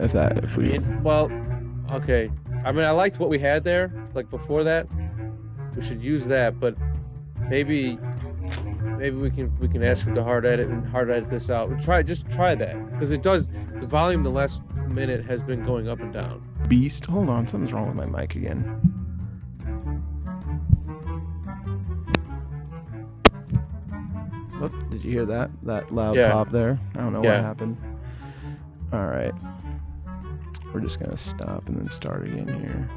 If we Okay. I mean, I liked what we had there. Like before that, we should use that. But maybe we can ask him to hard edit this out. Just try that because it does. The volume the last minute has been going up and down. Beast, hold on, something's wrong with my mic again. Oh, did you hear that loud pop there? I don't know what happened. All right, we're just gonna stop and then start again here.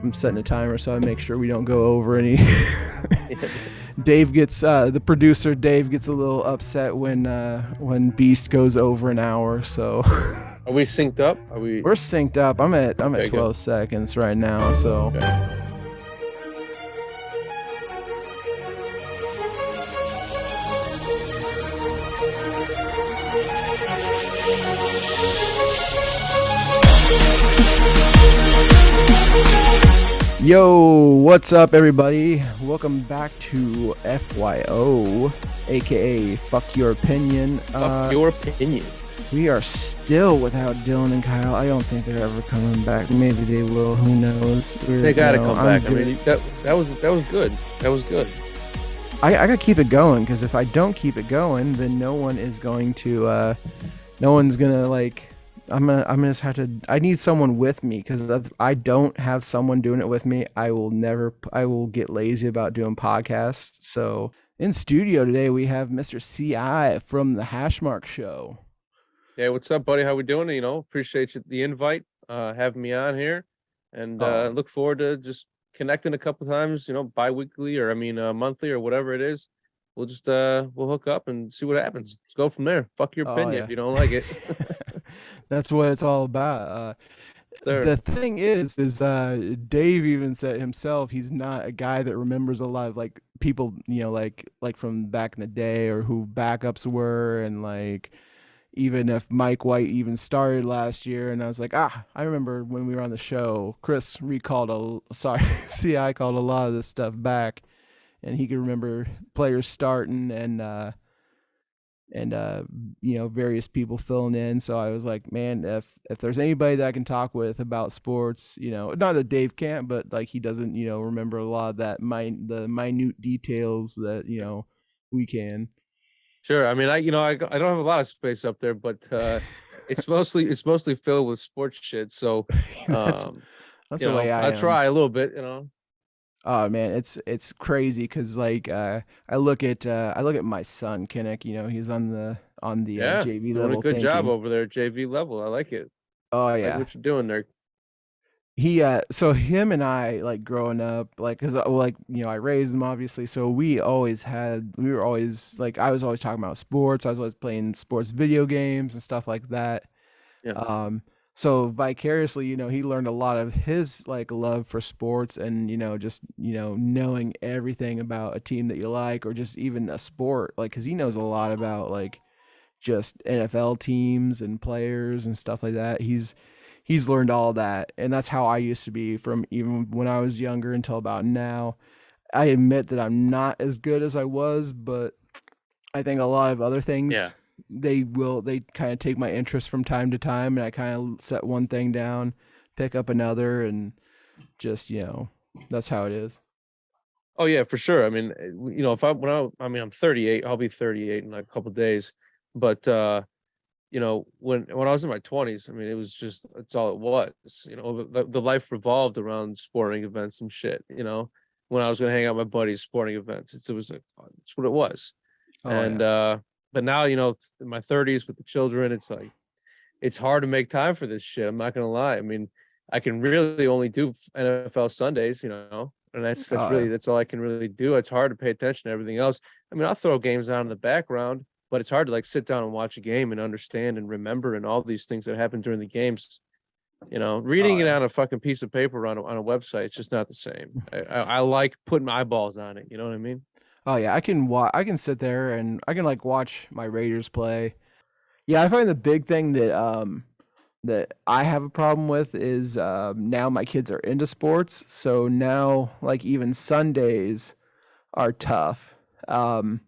I'm setting a timer so I make sure we don't go over any. Dave gets the producer. Dave gets a little upset when Beast goes over an hour. So are we synced up? We're synced up. I'm at 12 seconds right now. So. Okay. Yo, what's up, everybody? Welcome back to FYO, aka Fuck Your Opinion. Fuck Your Opinion. We are still without Dylan and Kyle. I don't think they're ever coming back. Maybe they will. Who knows? They gotta come back. I mean, that was good. That was good. I gotta keep it going because if I don't keep it going, then no one's gonna like. I'm gonna just have to. I need someone with me because if I don't have someone doing it with me, I will get lazy about doing podcasts. So in studio today we have Mr. CI from the Hashmark Show. Yeah, what's up, buddy? How we doing? Appreciate the invite, having me on here, and look forward to just connecting a couple times. Bi-weekly or monthly or whatever it is. We'll just we'll hook up and see what happens. Let's go from there. Fuck your opinion if you don't like it. That's what it's all about. The thing is Dave even said himself he's not a guy that remembers a lot of like people, like from back in the day or who backups were, and like even if Mike White even started last year, and I was like, I remember when we were on the show, Chris CI called a lot of this stuff back, and he could remember players starting and various people filling in. So I was like, man, if there's anybody that I can talk with about sports, not that Dave can't, but like he doesn't, remember a lot of that the minute details that, we can. Sure. I mean, I don't have a lot of space up there, but it's mostly filled with sports shit. So that's the way I try a little bit, Oh man, it's crazy because like I look at my son Kinnick, he's on the JV level. Doing a good job over there at JV level. I like it. Oh yeah, like what you're doing there. He so him and I, like growing up, like because I raised him obviously, so we were always like, I was always talking about sports. I was always playing sports video games and stuff like that. Yeah. So vicariously, he learned a lot of his like love for sports and, just, knowing everything about a team that you like or just even a sport, like, cause he knows a lot about like just NFL teams and players and stuff like that. He's learned all that. And that's how I used to be from even when I was younger until about now. I admit that I'm not as good as I was, but I think a lot of other things, they kind of take my interest from time to time, and I kind of set one thing down, pick up another, and just, that's how it is. Oh yeah, for sure. I mean, I'm 38, I'll be 38 in like a couple of days, but when I was in my 20s, I mean, it's all it was. The life revolved around sporting events and shit. When I was gonna hang out with my buddies, sporting events, it's what it was. But now, in my 30s with the children, it's like, it's hard to make time for this shit. I'm not going to lie. I mean, I can really only do NFL Sundays, and that's all I can really do. It's hard to pay attention to everything else. I mean, I'll throw games on in the background, but it's hard to like sit down and watch a game and understand and remember and all these things that happen during the games. Reading it on a fucking piece of paper on a website, it's just not the same. I like putting my eyeballs on it. You know what I mean? Oh yeah, I can sit there and I can like watch my Raiders play. Yeah, I find the big thing that I have a problem with is now my kids are into sports, so now like even Sundays are tough. Then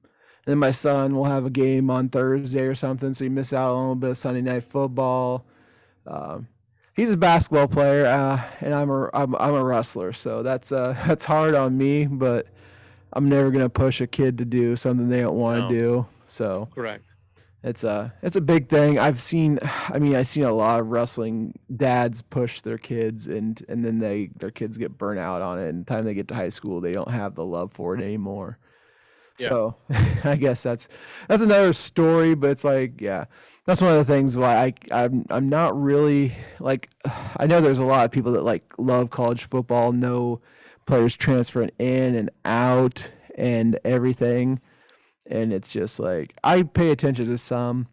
my son will have a game on Thursday or something, so you miss out on a little bit of Sunday night football. Um, he's a basketball player, and I'm a wrestler, so that's hard on me. But I'm never gonna push a kid to do something they don't want to No, do. So correct. it's a big thing. I've seen a lot of wrestling dads push their kids, and then their kids get burnt out on it. And the time they get to high school, they don't have the love for it anymore. Yeah. So I guess that's another story. But it's like, yeah, that's one of the things why I'm not really like. I know there's a lot of people that like love college football, know players transferring in and out and everything, and it's just like I pay attention to some.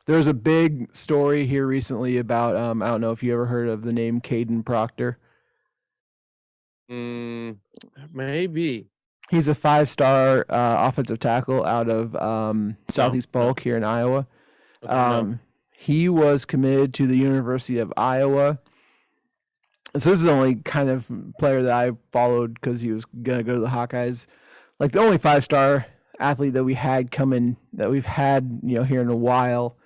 There's a big story here recently about I don't know if you ever heard of the name Caden Proctor. Mm, maybe. He's a 5-star offensive tackle out of No, Southeast no. Polk here in Iowa. Okay, no. He was committed to the University of Iowa. So this is the only kind of player that I followed because he was gonna go to the Hawkeyes. Like the only 5-star athlete that we've had here in a while,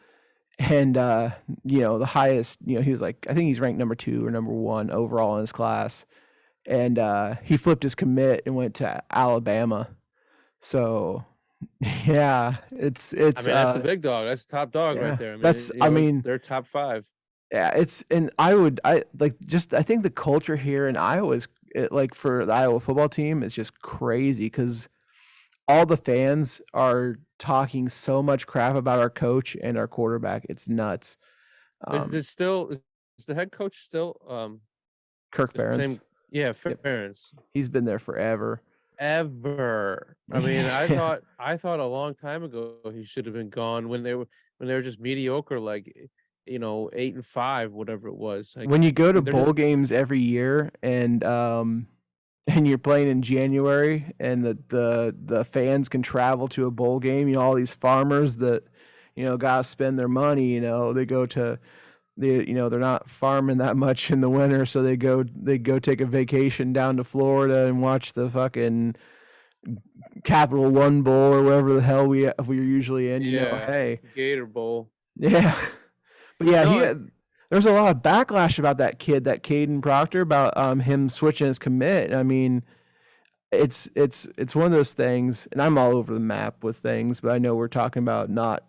and the highest, he was like, I think he's ranked number 2 or number 1 overall in his class, and he flipped his commit and went to Alabama. So yeah, I mean, that's the big dog. That's the top dog right yeah, there. I that's mean, I mean they're top 5. yeah, and I like just I think the culture here in Iowa is like for the Iowa football team is just crazy because all the fans are talking so much crap about our coach and our quarterback. It's nuts. Is Um, it still is the head coach still Kirk is the Ferentz, same? Yeah, yep, Ferentz. he's been there forever. Ever. I mean, Yeah. I thought a long time ago he should have been gone when they were just mediocre, like 8-5, whatever it was. Like When you go to they're just bowl games every year and you're playing in January and the fans can travel to a bowl game, all these farmers that got to spend their money, they go to they're not farming that much in the winter, so they go take a vacation down to Florida and watch the fucking Capital One Bowl or wherever the hell we're usually in. yeah, Hey, Gator Bowl. yeah, but yeah, No, there's a lot of backlash about that kid, that Caden Proctor, about him switching his commit. I mean, it's one of those things, and I'm all over the map with things, but I know we're talking about not.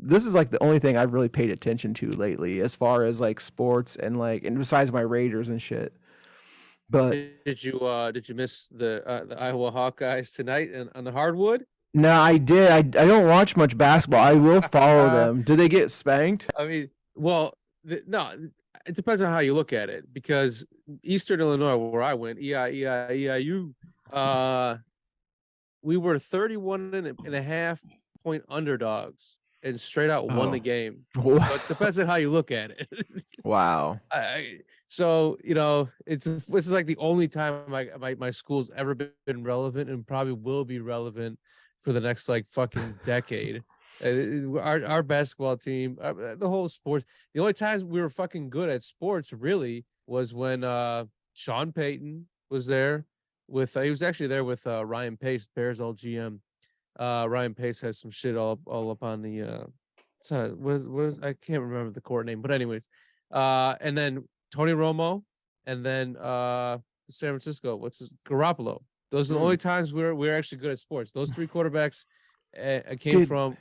This is like the only thing I've really paid attention to lately, as far as like sports and besides my Raiders and shit. But did you miss the Iowa Hawkeyes tonight on the hardwood? no, I did. I don't watch much basketball. I will follow them. Do they get spanked? I mean, well, no, it depends on how you look at it because Eastern Illinois, where I went, EIU, we were 31.5 point underdogs and straight out won the Oh, game. wow. But depends on how you look at it. Wow. So this is like the only time my school's ever been relevant and probably will be relevant for the next like fucking decade. Our basketball team, the whole sports. The only times we were fucking good at sports really was when Sean Payton was there with. He was actually there with Ryan Pace, Bears old GM. Ryan Pace has some shit all up on the. What is I can't remember the court name, but anyways, and then Tony Romo, and then San Francisco. Garoppolo. Those are the only times we're actually good at sports. Those 3 quarterbacks came Did from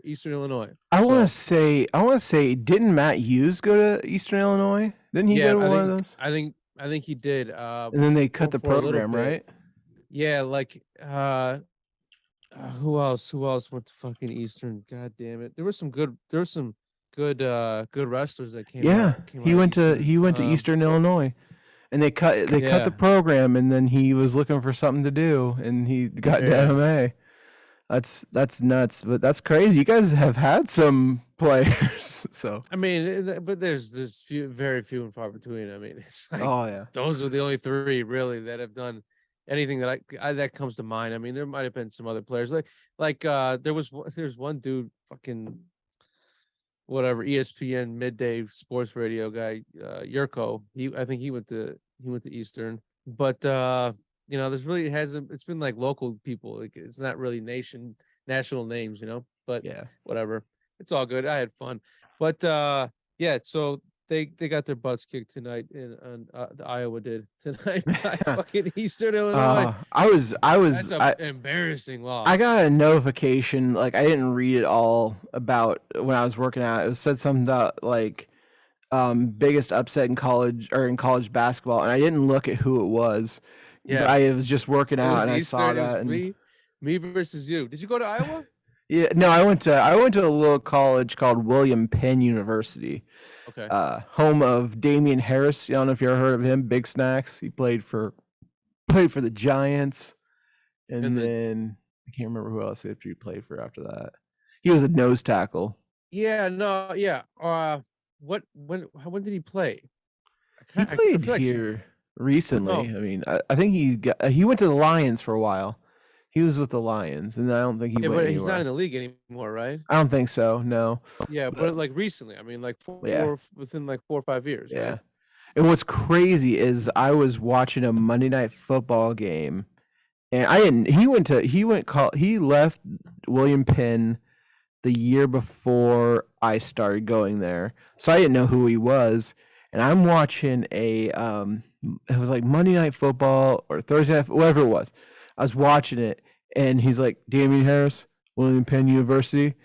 Eastern Illinois. I want to So say, didn't Matt Hughes go to Eastern Illinois? Didn't he go yeah, to one of those? I think he did. And then they cut the For a little program, bit. right? Yeah, like who else? Who else went to fucking Eastern? God damn it! There were some good good wrestlers that came Yeah, out of Eastern. he went to Eastern Illinois, and they cut the Yeah, program, and then he was looking for something to do, and he got to yeah. MMA. That's nuts, but that's crazy. You guys have had some players, so I mean, but there's very few and far between. I mean, it's like oh yeah, those are the only 3 really that have done anything that that comes to mind. I mean, there might have been some other players there's one dude, fucking whatever, ESPN midday sports radio guy, Yurko. I think he went to Eastern, but there's really hasn't. It's been like local people. Like it's not really national names, but yeah. whatever. It's all good. I had fun, but yeah. So they got their butts kicked tonight the Iowa did tonight by fucking Eastern Illinois. That's a embarrassing I loss. got a notification, like I didn't read it all about when I was working out. It said something about like biggest upset in college or in college basketball, and I didn't look at who it was, but Yeah, I was just working it out was and I saw Eastern. It was that. And me versus you. Did you go to Iowa? yeah, no, I went to a little college called William Penn University, Okay. home of Damian Harris. I don't know if you ever heard of him. Big Snacks. He played for the Giants, and And the then I can't remember who else after he played for after that. He was a nose tackle. yeah, no, yeah. When did he play? He I played feel like here recently. no. I mean, I think he went to the Lions for a while. He was with the Lions, and I don't think he Yeah, went but he's not in anywhere. the league anymore, right? I don't think so. No. Yeah, But but like recently, I mean, like yeah, within like 4 or 5 years, right? yeah. And what's crazy is I was watching a Monday Night Football game, and I didn't. He left William Penn the year before I started going there, so I didn't know who he was. And I'm watching it was like Monday Night Football or Thursday Night, whatever it was. I was watching it, and he's like Damian Harris, William Penn University.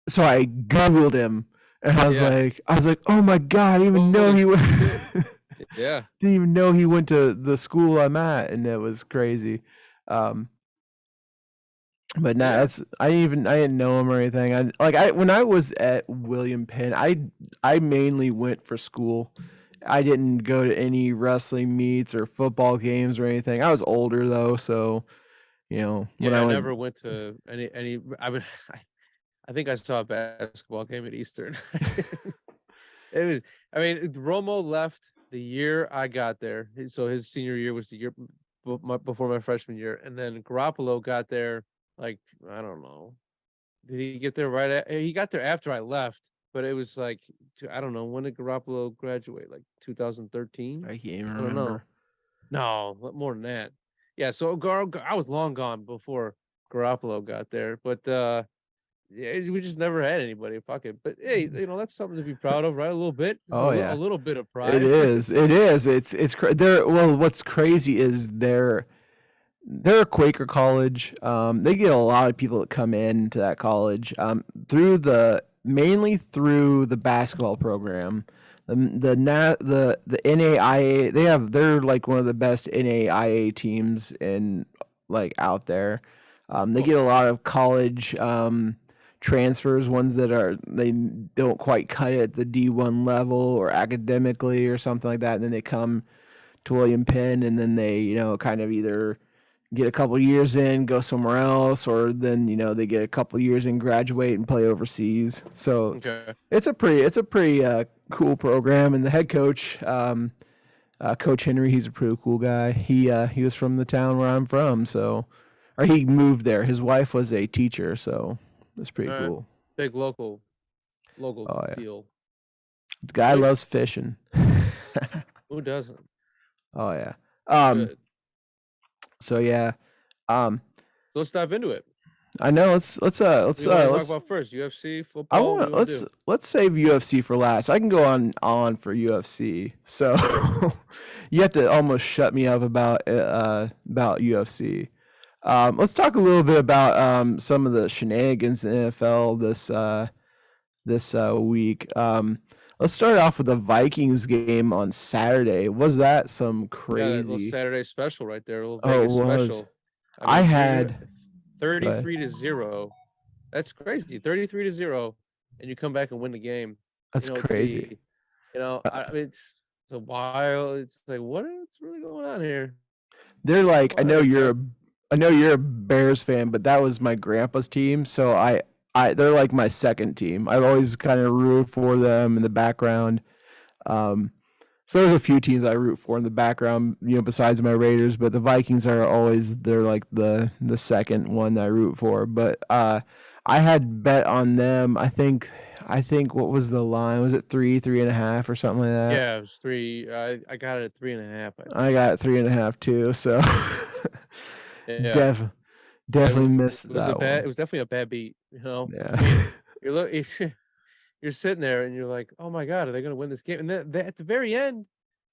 So I Googled him, and Yeah. I was like, oh my god, I didn't even know Holy he went. shit. Yeah. Didn't even know he went to the school I'm at, and it was crazy. Um, but nah, Yeah. I didn't know him or anything. When I was at William Penn, I mainly went for school. I didn't go to any wrestling meets or football games or anything. I was older though, so when Yeah, I I went. never went to any I mean I think I saw a basketball game at Eastern. It was I mean, Romo left the year I got there. So his senior year was the year before my freshman year, and then Garoppolo got there like I don't know. Did he get there he got there after I left, but it was like I don't know, when did Garoppolo graduate? Like 2013? I can't even I don't know. remember. No, more than that. Yeah, so I was long gone before Garoppolo got there, but yeah, we just never had anybody. Fuck it. But hey, that's something to be proud of, right? A little bit, just Oh a yeah, little bit of it pride. is. It is. They're well. What's crazy is they're a Quaker college. They get a lot of people that come into that college mainly through the basketball program. The NAIA they're like one of the best NAIA teams in like out there. They Cool. get a lot of college transfers, ones that they don't quite cut it at the D1 level or academically or something like that, and then they come to William Penn, and then they kind of either get a couple years in, go somewhere else, or then they get a couple years in, graduate, and play overseas. So Okay. it's a pretty cool program, and the head coach, Coach Henry, he's a pretty cool guy. He was from the town where I'm from, so or he moved there. His wife was a teacher, so it's pretty All right. cool. Big local Oh yeah, deal. the guy Sweet. loves fishing. Who doesn't? Oh yeah. Good. So yeah. Um. So let's dive into it. I know. What do you want to talk about first? UFC, I football? What do want you want to do? let's save UFC for last. I can go on for UFC. So you have to almost shut me up about UFC. Let's talk a little bit about some of the shenanigans in the NFL this week. Let's start off with the Vikings game on Saturday. Was that some Yeah, that little crazy? Saturday special right there, a little Oh, it Vegas was. special. I mean, had. Go ahead. 33-0. That's crazy. 33-0, and you come back and win the game That's in crazy. OT. I mean, it's a while. It's like, what's really going on here? They're like, Why are they- I know you're a Bears fan, but that was my grandpa's team, so they're like my second team. I've always kind of rooted for them in the background. So there's a few teams I root for in the background, besides my Raiders, but the Vikings they're like the second one that I root for. But I had bet on them. I think what was the line? Was it 3.5 or something like that? Yeah, it was 3. I got it at 3.5. I got 3.5 too. So Yeah, def definitely it missed was that one. It was definitely a bad beat. I Yeah. mean, you're look. you're sitting there and you're like, oh my God, are they going to win this game? And then at the very end,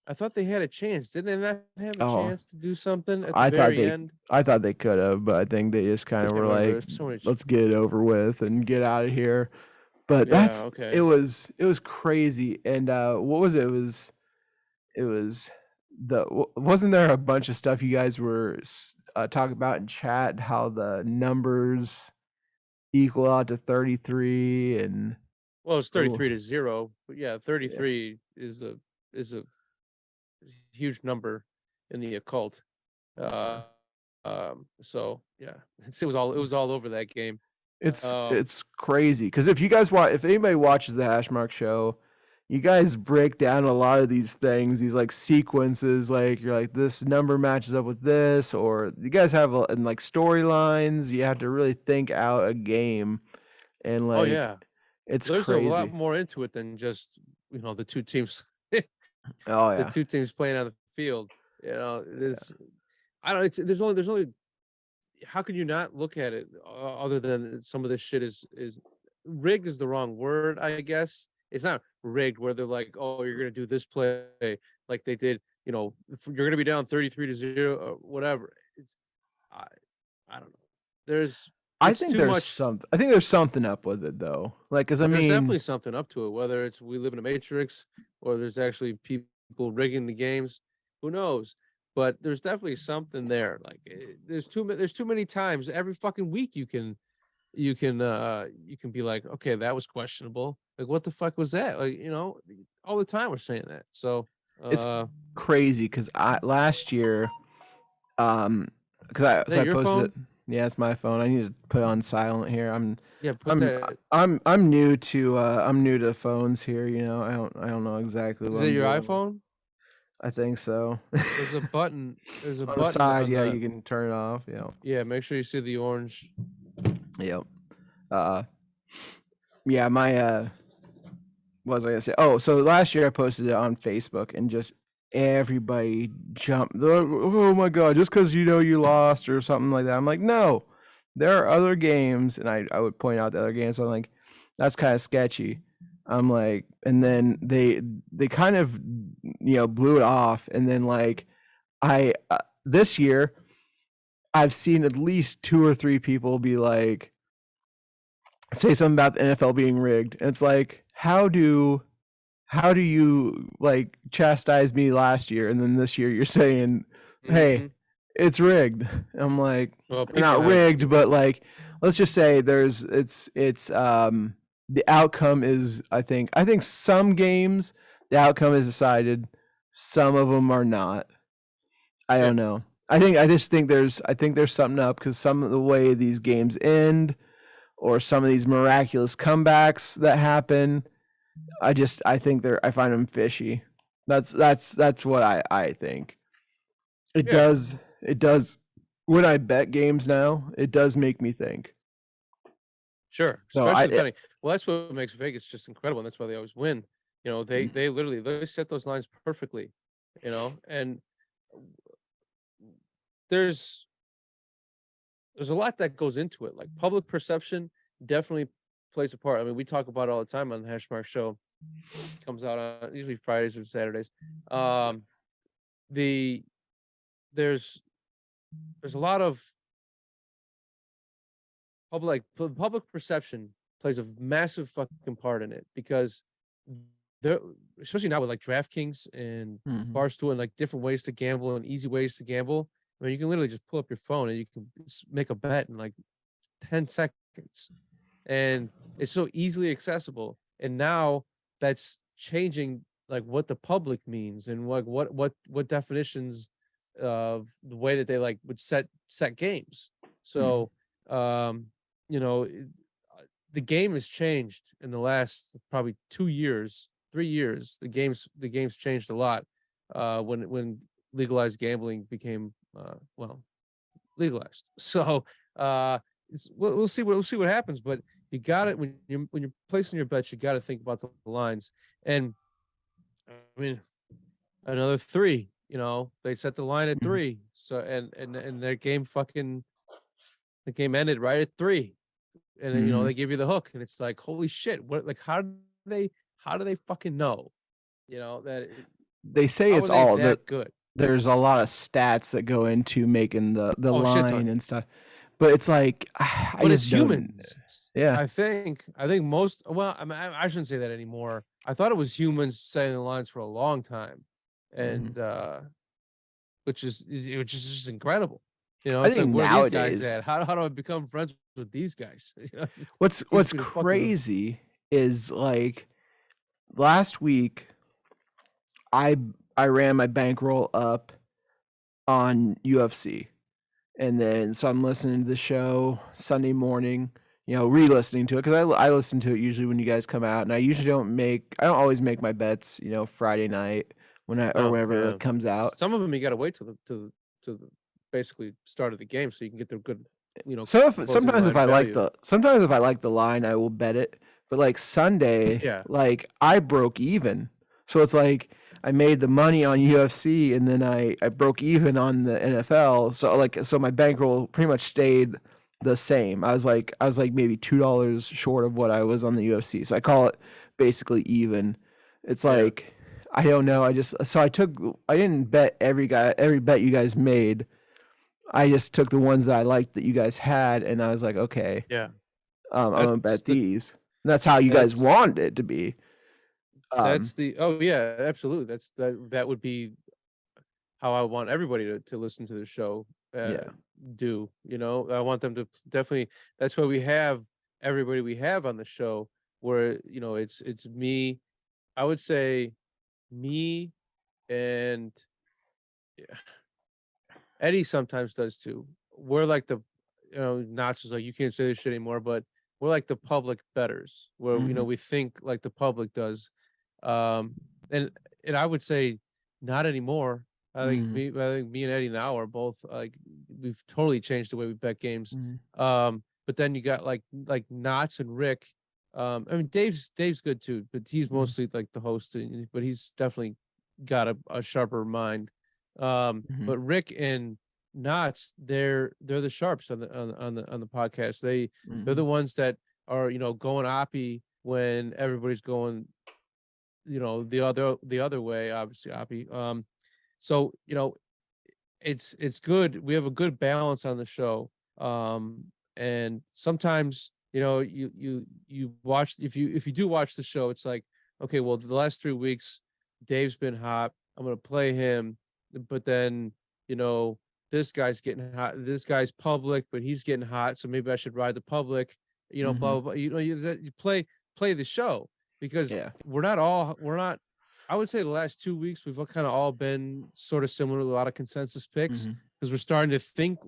I thought they had a chance. Didn't they not have a Oh, chance to do something at the I thought very they end? I thought they could have, but I think they just I kind of can't were remember. like, There's so many. let's get it over with and get out of here. But Yeah. it Okay. was crazy. And what was it? It was wasn't there a bunch of stuff you guys were talking about in chat, how the numbers equal out to 33 and Well, it's oh 33-0, but yeah, yeah. 33 is a huge number in the occult. Yeah. So yeah, it was all over that game. Um, It's crazy because if anybody watches the Hashmark Show, you guys break down a lot of these things, these like sequences, like you're like this number matches up with this, or you guys have and like storylines. You have to really think out a game, and oh like yeah, it's there's a lot crazy. more into it than just the two teams, Oh the yeah, two teams playing on the field. yeah. There's I don't. There's only. How can you not look at it other than some of this shit is rigged is the wrong word, I guess. It's not rigged where they're like, oh, you're gonna do this play like they did. If you're gonna be down 33-0 or whatever. I I don't know. There's it's too much. I think there's something up with it though. Like, cause I There's mean, definitely something up to it, whether it's we live in a matrix or there's actually people rigging the games. Who knows? But there's definitely something there. Like there's too many times every fucking week you can be like, okay, that was questionable. Like what the fuck was that? Like, all the time we're saying that. So it's uh crazy because I last year, um, is so that I your posted it. phone? Yeah, it's my phone. I need to put it on silent here. Yeah, put that. I'm new to phones here. I don't know exactly what Is it I'm your doing. iPhone? I think so. There's a On the button side, on yeah, the you can turn it off. Yeah. yeah, make sure you see the orange. Yep. Uh, yeah, my what was I gonna say? Oh, so last year I posted it on Facebook and just everybody jumped. They're like, oh my god, just because you lost or something like that. I'm like, no, there are other games, and I would point out the other games. So I'm like, that's kind of sketchy. I'm like, and then they kind of blew it off, and then like I this year I've seen at least two or three people be like say something about the NFL being rigged. And it's like, how do you like chastise me last year and then this year you're saying, "Hey, Hmm. it's rigged." I'm like, Well, not rigged, but like let's just say it's the outcome is I think some games the outcome is decided, some of them are not. I yeah, don't know. I think there's something up cuz some of the way these games end or some of these miraculous comebacks that happen. I find them fishy. That's what I think. It yeah. does it does when I bet games now, it does make me think. Sure, So I especially depending. Well, that's what makes Vegas just incredible, and that's why they always win. They literally they set those lines perfectly, and there's there's a lot that goes into it. Like public perception definitely plays a part. I mean, we talk about it all the time on the Hashmark Show. Comes out on usually Fridays or Saturdays. Um, the there's there's a lot of public perception plays a massive fucking part in it because there, especially now with like DraftKings and Mhm. Barstool and like different ways to gamble and easy ways to gamble. I mean, you can literally just pull up your phone and you can make a bet in like 10 seconds, and it's so easily accessible. And now that's changing like what the public means and like what definitions of the way that they like would set games. Mhm. So um you know it- the game has changed in the last probably 2 years, 3 years. The game's changed a lot when legalized gambling became well legalized. So we'll see what happens, but you got it when you're placing your bets, you got to think about the lines. And I mean, another three. They set the line at Mhm. 3. So and their game fucking the game ended right at 3, and then, Mhm. they give you the hook, and it's like, holy shit! What, like, how did do they fucking know? You know, They say how it's are they all that good? there's a lot of stats that go into making the Oh, shit ton. line and stuff, but it's like I But just it's don't. humans. Yeah, I think most. Well, I mean, I shouldn't say that anymore. I thought it was humans setting the lines for a long time, and which is just incredible. You know, I it's like, think where are these guys nowadays at? How do I become friends with these guys? You know, what's seems to be the fucking crazy is like last week I ran my bankroll up on UFC. And then so I'm listening to the show Sunday morning, you know, re-listening to it because I listen to it usually when you guys come out, and I don't always make my bets, you know, Friday night or whenever it comes out. Some of them you got to wait till the basically start of the game so you can get the good, you know. So closing line value. sometimes if I like the line, I will bet it. But like Sunday, Yeah. like I broke even, so it's like I made the money on UFC and then I broke even on the NFL. So my bankroll pretty much stayed the same. I was like maybe $2 short of what I was on the UFC. So I call it basically even. It's like I don't know. I didn't bet every bet you guys made. I just took the ones that I liked that you guys had, and I was like, okay, Yeah. I'm gonna bet these. And that's how you guys wanted it to be. That's yeah, absolutely. That would be how I want everybody to listen to the show. Do, you know, I want them to definitely. That's why we have everybody we have on the show. Where, you know, it's me. I would say me and Eddie sometimes does too. We're like the, you know, Notch is like, you can't say this shit anymore, but we're like the public betters, where, you know, we think like the public does. Um, and I would say not anymore. I think me and Eddie now are both like, we've totally changed the way we bet games. But then you got like Knots and Rick. I mean, Dave's good too, but he's mostly like the host, but he's definitely got a sharper mind. But Rick and Knots, they're the sharps on the podcast. They're the ones that are, you know, going oppie when everybody's going, you know, the other way, obviously oppie. So, you know, it's good. We have a good balance on the show. And sometimes, you know, you watch, if you do watch the show, it's like, okay, well, the last 3 weeks, Dave's been hot. I'm gonna play him, but then, you know, this guy's getting hot. This guy's public, but he's getting hot. So maybe I should ride the public. You know, blah blah blah. You know, you play the show, because we're not. I would say the last 2 weeks we've kind of all been sort of similar, a lot of consensus picks, because we're starting to think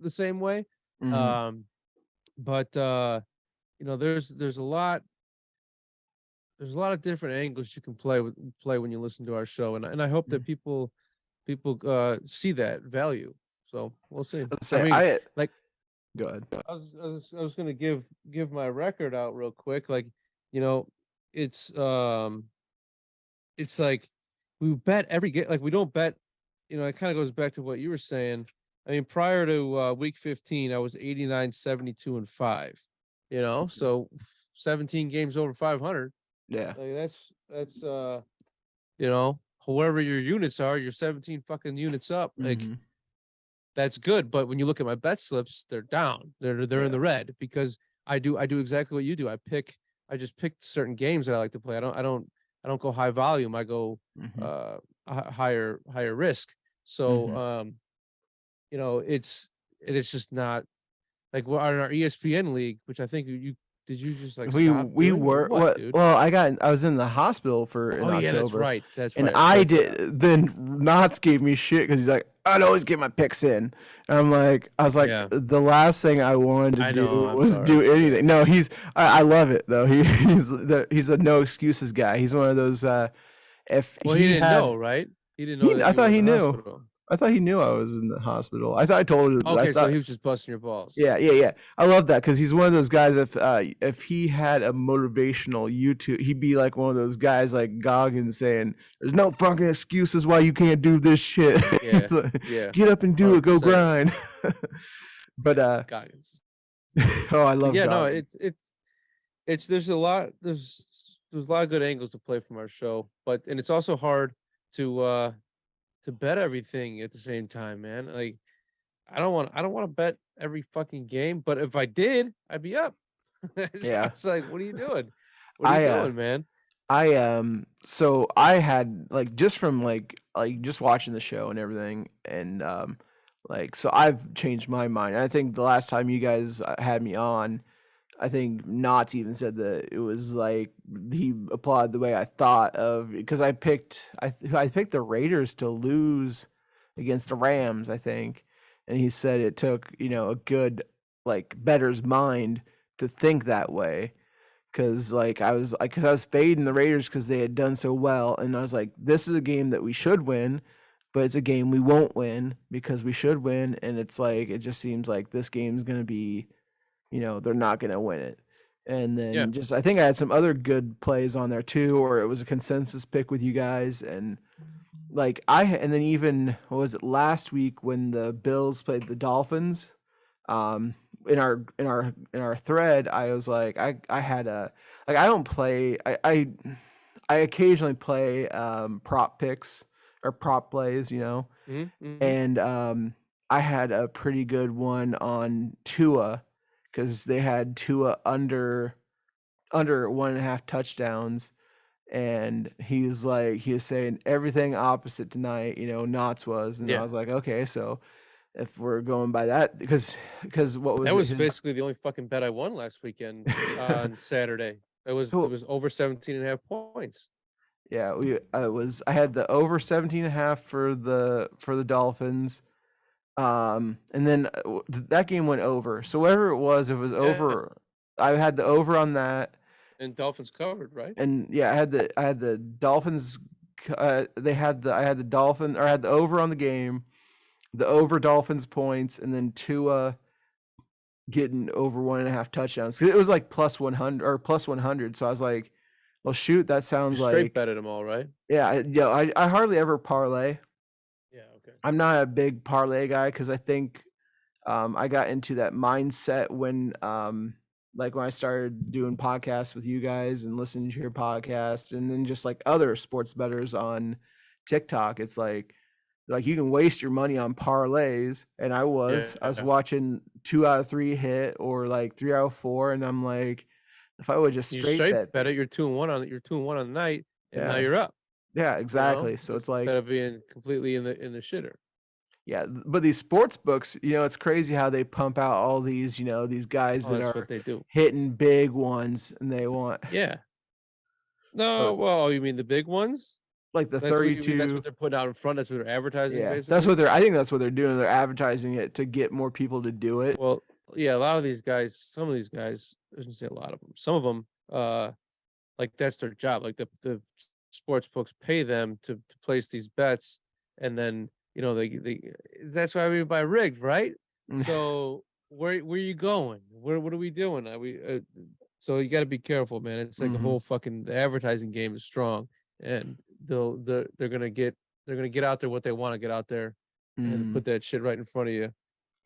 the same way. But you know, there's a lot of different angles you can play when you listen to our show, and I hope that people see that value. So we'll see. I mean, like, go ahead. I was gonna give my record out real quick. Like, you know, it's like we bet every game. Like, we don't bet. You know, it kind of goes back to what you were saying. I mean, prior to week 15, I was 89, 72, and 5. You know, so 17 games over 500. Yeah. Like, that's you know, whoever your units are, you're 17 fucking units up. Like, that's good. But when you look at my bet slips, they're down. They're in the red, because I do exactly what you do. I just pick certain games that I like to play. I don't go high volume. I go higher risk. So you know, it's just not like, we're on our ESPN league, which I think you did. You just like we stop doing, were what, dude? well, I was in the hospital in October. Yeah, that's right. And I did. Then Knots gave me shit because he's like, I'd always get my picks in. And I was like, the last thing I wanted to do was do anything. No, I love it though. He's a no excuses guy. He's one of those. If he didn't know, right? He didn't know. I thought he knew. I thought he knew I was in the hospital. I thought I told him. Okay, so he was just busting your balls. Yeah. I love that, because he's one of those guys. If he had a motivational YouTube, he'd be like one of those guys like Goggins saying, "There's no fucking excuses why you can't do this shit. Get up and do it. Go grind." But Goggins. Oh, I love. Yeah, Goggins. no, it's there's a lot there's a lot of good angles to play from our show, and it's also hard to bet everything at the same time, man. Like I don't want to bet every fucking game, but if I did, I'd be up. So Yeah. it's like, what are you doing? What are you I doing, man? so I had like just from like just watching the show and everything and like so I've changed my mind. I think the last time you guys had me on, I think Knott's even said that it was like he applauded the way I thought of because I picked the Raiders to lose against the Rams, I think, and he said it took a good like better's mind to think that way because I was fading the Raiders because they had done so well, and I was like, this is a game that we should win, but it's a game we won't win because we should win, and it's like it just seems like this game's gonna be they're not going to win it. And Yeah. then just I think I had some other good plays on there too, or it was a consensus pick with you guys. And and then even what was it last week when the Bills played the Dolphins? In our thread, I was like, I had a like I don't play I occasionally play prop picks or prop plays, Hmm. and I had a pretty good one on Tua because they had Tua under 1.5 touchdowns, and he was saying everything opposite tonight. Knott's was, and I Yeah. was like, okay, so if we're going by that, because what was That it? was basically the only fucking bet I won last weekend on Saturday. It So was over 17.5 points. yeah, I had the over 17.5 for the Dolphins. And then that game went over. So whatever it was Yeah. over. I had the over on that, And Dolphins covered, right? and yeah, I had the Dolphins. I had the Dolphin, or I had the over on the game, the over Dolphins points, and then Tua getting over 1.5 touchdowns because it was like plus 100 or plus 100. So I was like, well, shoot, that You sounds straight like betted them all, right? yeah, I hardly ever parlay. Yeah, okay. I'm not a big parlay guy because I think I got into that mindset when like when I started doing podcasts with you guys and listening to your podcast and then just like other sports bettors on TikTok. It's like you can waste your money on parlays, and I was Yeah. watching 2 out of 3 hit or like 3 out of 4, and I'm like, if I would just You straight straight bet, bet it, you're 2-1 on the night, and now yeah, you're up, yeah, exactly. So it's like instead of being completely in the shitter. yeah, but these sports books, it's crazy how they pump out all these, these guys Oh, that that's what are they do. hitting big ones, and they want Yeah. so No, it's well, you mean the big ones? like the That's what you mean, that's what 32. they're putting out in front, that's what they're advertising, Yeah, that's basically? what they're. I think that's what they're doing. They're advertising it to get more people to do it. Well, yeah, a lot of these guys, some of these guys, I shouldn't say a lot of them, some of them, like, that's their job, like, the sports books pay them to place these bets, and then, they that's why we buy rigged, right? So, where you going? What are we doing? Are we, so you gotta be careful, man, it's like a Hmm. whole fucking the advertising game is strong, and they're gonna get out there what they wanna get out there, and Mm. put that shit right in front of you,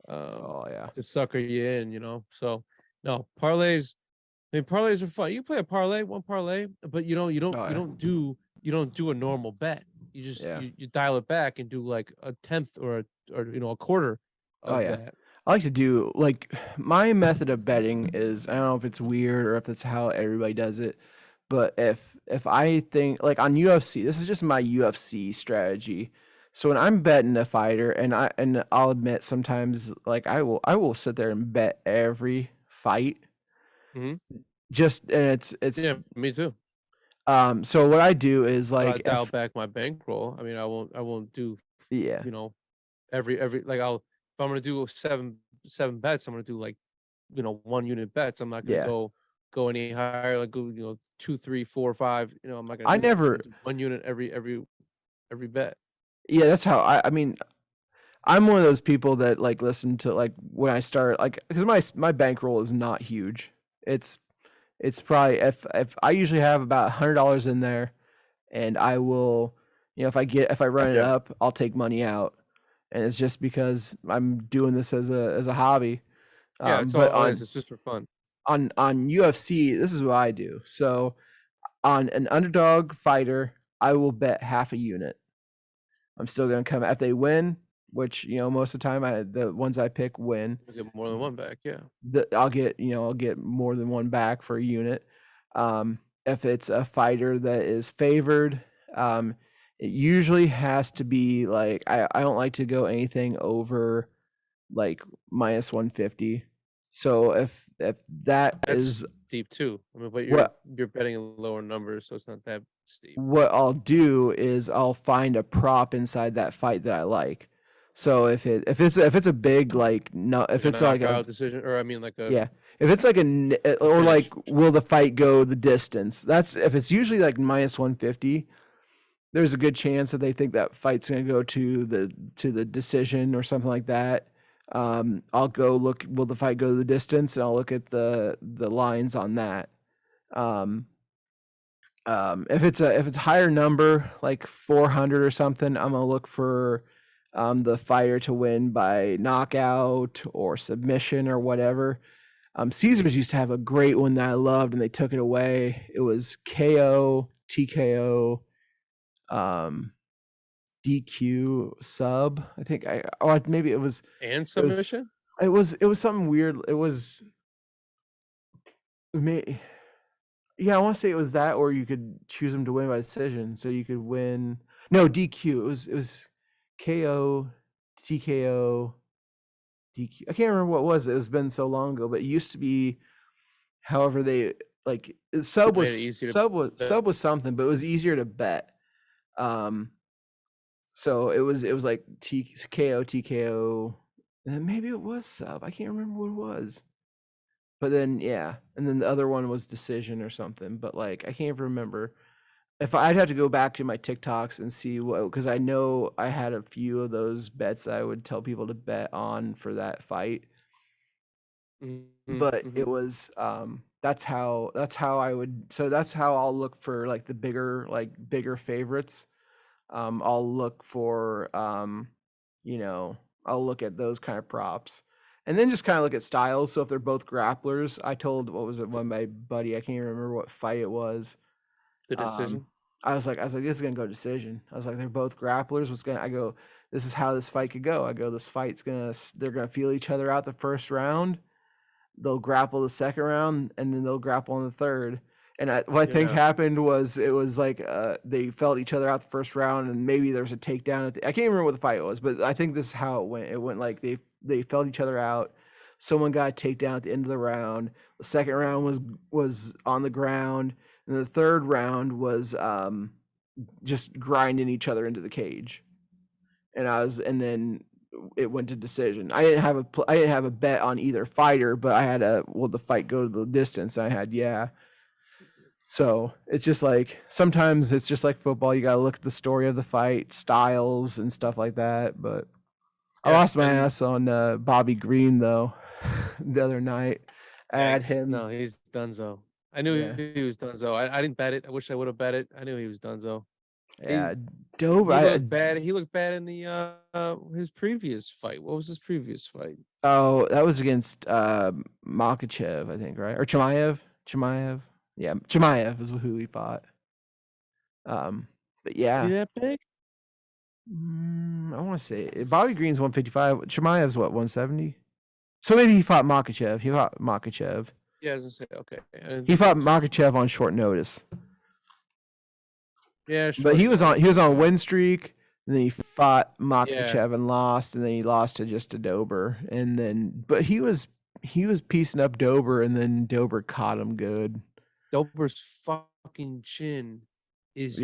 Oh yeah. to sucker you in, so, no, parlays, I mean, parlays are fun. You can play a parlay, one parlay, but Oh yeah. you don't do a normal bet. You just Yeah. you dial it back and do like a tenth or a quarter Oh of yeah. that. I like to do like my method of betting is I don't know if it's weird or if that's how everybody does it, but if I think like on UFC, this is just my UFC strategy. So when I'm betting a fighter, and I'll admit sometimes like I will sit there and bet every fight Hmm. just and it's Yeah, me too. so what I do is But I like dial if back my bankroll. I mean, I won't do yeah. you know every like I'll if I'm gonna do seven bets, I'm gonna do like 1 unit bets. I'm not gonna Yeah. go any higher, like go two, three, four, five. I'm not gonna I do that. I'm never gonna do 1 unit every bet. yeah, that's how I mean I'm one of those people that like listen to like when I start like because my bankroll is not huge. It's it's probably if I usually have about $100 in there, and I will if I run it Yeah. up, I'll take money out, and it's just because I'm doing this as a hobby. Yeah, it's But all it is. It's just for fun. on UFC, this is what I do. So On an underdog fighter, I will bet half a unit. I'm still going to come if they win, which most of the time the ones I pick win. You get more than one back, yeah. I'll get more than one back for a unit. If it's a fighter that is favored, it usually has to be like I don't like to go anything over like minus 150. So if that That's is steep too. I mean, but what you're betting in lower numbers, so it's not that steep. what I'll do is I'll find a prop inside that fight that I like. So if it's a big like no if Like a it's like a knockout decision, or I mean, like a yeah if it's like or like finish. will the fight go the distance? That's if it's usually like minus 150. There's a good chance that they think that fight's going to go to the decision or something like that. I'll go look. Will the fight go the distance? And I'll look at the lines on that. Um, if it's a higher number, like 400 or something, I'm gonna look for the fighter to win by knockout or submission or whatever. Caesars used to have a great one that I loved, and they took it away. It was KO, TKO, DQ, sub. I think maybe it was And submission? it was something weird. It was me. Yeah, I want to say it was that, or you could choose them to win by decision. So you could win. No, DQ. It was KO, TKO, DQ. I can't remember what it was. It was been so long ago, but it used to be. However, they like sub Made it was easier to sub was something, but it was easier to bet. So it was like TKO, TKO, and then maybe it was sub. I can't remember what it was. But then yeah, and then the other one was decision or something. But like I can't remember. If I'd have to go back to my TikToks and see what, because I know I had a few of those bets that I would tell people to bet on for that fight. But it was that's how I would, so that's how I'll look for like the bigger favorites. I'll look for I'll look at those kind of props. And then just kind of look at styles. So if they're both grapplers, I told what was it one my buddy, I can't remember what fight it was. the decision. I was like, this is gonna go decision. I was like, they're both grapplers. This is how this fight could go. I go, they're gonna feel each other out the first round. They'll grapple the second round, and then they'll grapple in the third. And what I think happened was it was like they felt each other out the first round, and maybe there was a takedown. I can't remember what the fight was, but I think this is how it went. It went like they felt each other out. Someone got a takedown at the end of the round. The second round was on the ground, and the third round was just grinding each other into the cage. And then it went to decision. I didn't have a bet on either fighter, but I had will the fight go to the distance? I had yeah. So it's just like sometimes it's just like football. You got to look at the story of the fight, styles and stuff like that. But I lost my ass on Bobby Green though the other night. I had him. No, he's donezo. I knew he was donezo. I didn't bet it. I wish I would have bet it. I knew he was donezo. Yeah, dope. He looked bad. He looked bad in the his previous fight. What was his previous fight? Oh, that was against Makachev, I think, right? Or Chimaev. Yeah, Chimaev is who he fought. But yeah. Is he that big? I want to say Bobby Green's 155. Chimaev's what, 170? So maybe he fought Makachev. Yeah, I was gonna say okay. He fought Makachev on short notice. Yeah, sure. But he was on a win streak, and then he fought Makachev and lost, and then he lost to just a Dober, but he was piecing up Dober, and then Dober caught him good. Dober's fucking chin is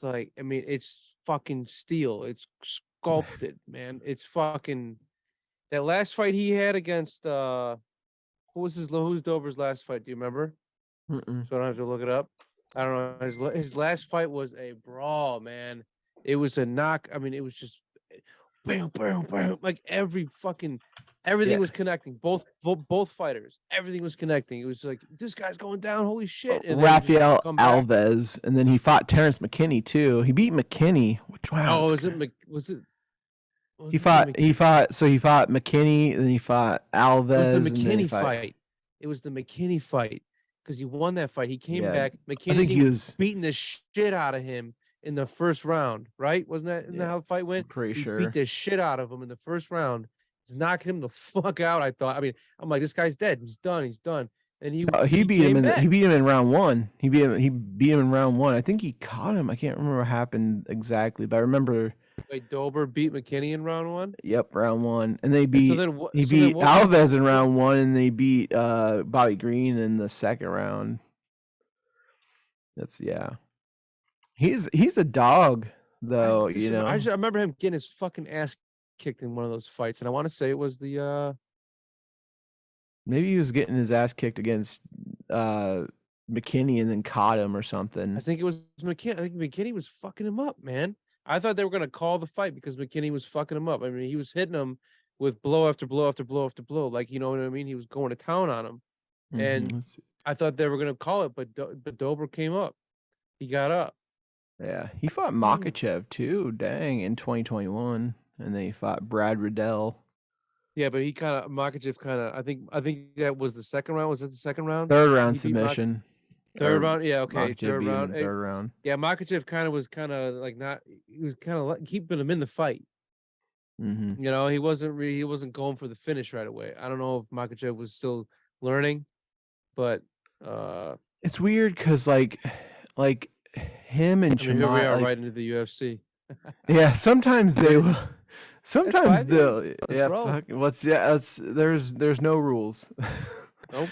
like, I mean, it's fucking steel. It's sculpted, man. It's fucking that last fight he had against who's Dober's last fight? Do you remember? So I don't have to look it up. I don't know. His last fight was a brawl, man. It was a knock. I mean, it was just bam, bam, bam. Like everything was connecting. Both fighters, everything was connecting. It was like, this guy's going down. Holy shit! And Rafael Alves, and then he fought Terrence McKinney too. He beat McKinney. He fought McKinney, and then he fought Alves. It was the McKinney fight. It was the McKinney fight because he won that fight. He came Yeah, back. I think McKinney he was was. beating the shit out of him in the first round, right? Wasn't that Yeah, how the fight I'm went? pretty He beat sure. the shit out of him in the first round. He's knocking him the fuck out. I thought. I mean, I'm like, this guy's dead. He's done. He's done. And He he beat him came in. He back. beat him in round one. He beat him in round one. I think he caught him. I can't remember what happened exactly, but I remember. Wait, Dober beat McKinney in round one. Yep, round one, and they So beat. then what? He So then beat what was Alves in round one, and they beat Bobby Green in the second round. That's yeah. He's a dog though, you know. I remember him getting his fucking ass kicked in one of those fights, and I want to say it was the Maybe he was getting his ass kicked against McKinney and then caught him or something. I think it was McKinney. I think McKinney was fucking him up, man. I thought they were gonna call the fight because McKinney was fucking him up. I mean, he was hitting him with blow after blow after blow after blow, like you know what I mean. He was going to town on him, and Let's see. I thought they were gonna call it, but Dober came up. He got up. Yeah, he fought Makachev too. Dang, in 2021, and then he fought Brad Riddell. Yeah, but he kind of Makachev kind of. I think that was the second round. Was it the second round? Third round submission. Third round, yeah, okay. Makachev Third beat him round. in third round. Yeah, Makachev was kind of like not. He was kind of keeping him in the fight. You know, he wasn't going for the finish right away. I don't know if Makachev was still learning, but it's weird because like him and I mean, here we are like, right into the UFC. yeah, sometimes they will. Sometimes fine, they'll. dude. Yeah, roll. fuck. There's no rules. Nope.